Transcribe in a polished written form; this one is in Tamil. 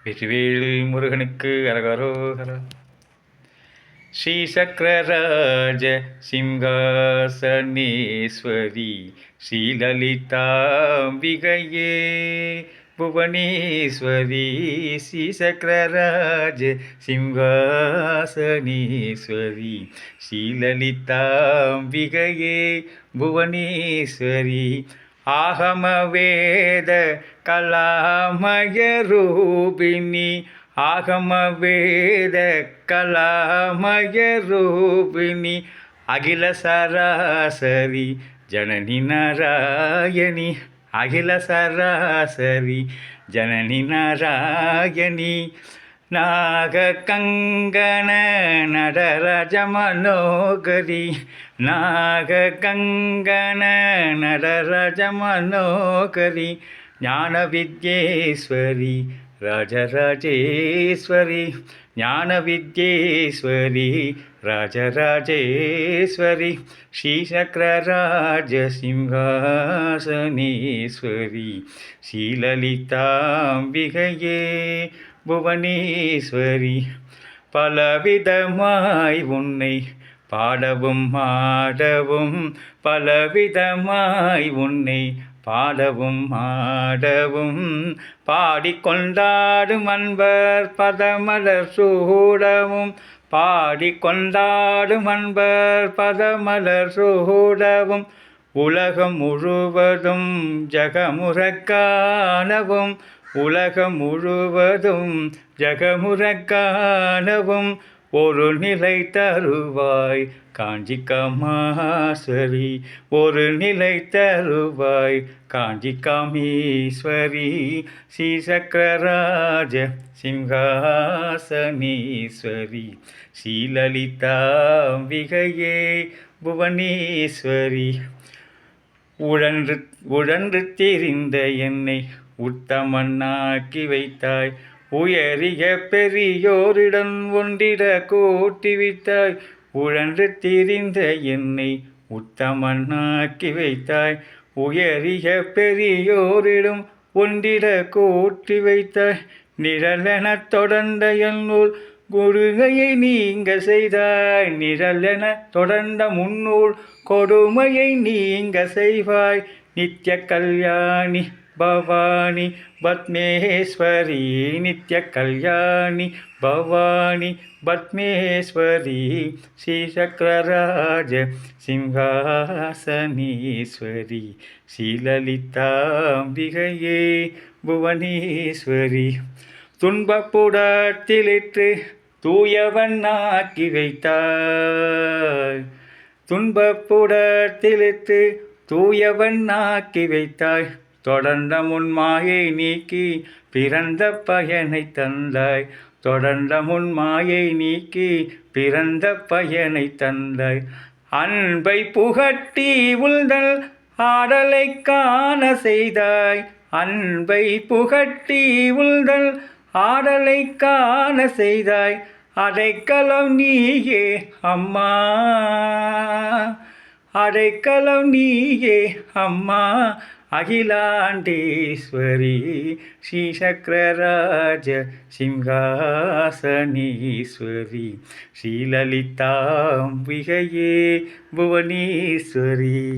வெற்றிவேல் முருகனுக்கு அரகரோகரா. ஸ்ரீ சக்கரராஜ சிம்ஹாசனேஸ்வரி ஸ்ரீலலிதாம்பிகையே புவனேஸ்வரி. ஸ்ரீ சக்கரராஜ சிம்ஹாசனேஸ்வரி ஸ்ரீலலிதாம்பிகையே புவனேஸ்வரி. ஆகம வேத கலாமய ரூபிணி ஆகம வேத கலாமய ரூபிணி அகில சராசரி ஜனனி நாராயணி அகில சராசரி ஜனனி நாராயணி. நாக கங்கண நடராஜ மனோகரி நாக கங்கண நடராஜ மனோகரி ஞான வித்யேஸ்வரி ராஜராஜேஸ்வரி ஞான வித்யேஸ்வரி ராஜராஜேஸ்வரி. ஸ்ரீ சக்கரராஜ சிம்ஹாசனேஸ்வரி ஸ்ரீலலிதாம்பிகையே புவனேஸ்வரி. பலவிதமாய் உன்னை பாடவும் ஆடவும் பலவிதமாய் உன்னை பாடவும் ஆடவும் பாடிக்கொண்டாடும் அன்பர் பதமலர் சூடவும் பாடிக்கொண்டாடும் அன்பர் பதமலர் சூடவும் உலகம் முழுவதும் ஜகமுறக் காணவும் உலகம் முழுவதும் ஜகமுறக் காணவும் ஒரு நிலை தருவாய் காஞ்சி காமேஸ்வரி ஒரு நிலை தருவாய் காஞ்சி காமேஸ்வரி. ஸ்ரீ சக்கரராஜ சிம்ஹாசனேஸ்வரி ஸ்ரீலலிதாம்பிகையே புவனேஸ்வரி. உழன்று திரிந்த என்னை உத்தமனாக்கி வைத்தாய் உயரிய பெரியோரிடம் ஒன்றிட கூட்டி வைத்தாய். உழன்று திரிந்த என்னை உத்தமனாக்கி வைத்தாய் உயரிய பெரியோரிடம் ஒன்றிட கூட்டி வைத்தாய். நிழலென தொடர்ந்த என்னுள் கொடுமையை நீங்க செய்தாய் நிழலென தொடர்ந்த முன்னூல் கொடுமையை நீங்க செய்வாய். நித்ய கல்யாணி பவானி பத்மேஸ்வரி நித்ய கல்யாணி பவானி பத்மேஸ்வரி. ஸ்ரீ சக்கரராஜ சிம்ஹாசனேஸ்வரி ஸ்ரீலலிதாம்பிகையே புவனேஸ்வரி. துன்பப்புடத்திலிட்டு தூயவன் ஆக்கி வைத்தாய் துன்பப்புடத்திலிட்டு தூயவன் ஆக்கி வைத்தாய். தொடர்ந்த முன்மாயை நீக்கி பிறந்த பயனை தந்தாய் தொடர்ந்த முன்மாயை நீக்கி பிறந்த பயனை தந்தாய். அன்பை புகட்டி உள்தல் ஆடலை காண செய்தாய் அன்பை புகட்டி உள்தல் ஆடலை காண செய்தாய். அடைக்கலம் நீயே அம்மா அடைக்கலம் நீயே அம்மா அகிலாண்டேஸ்வரி. ஸ்ரீ சக்கரராஜ சிம்ஹாசனேஸ்வரி ஸ்ரீலலிதாம்பிகையே புவனேஸ்வரி.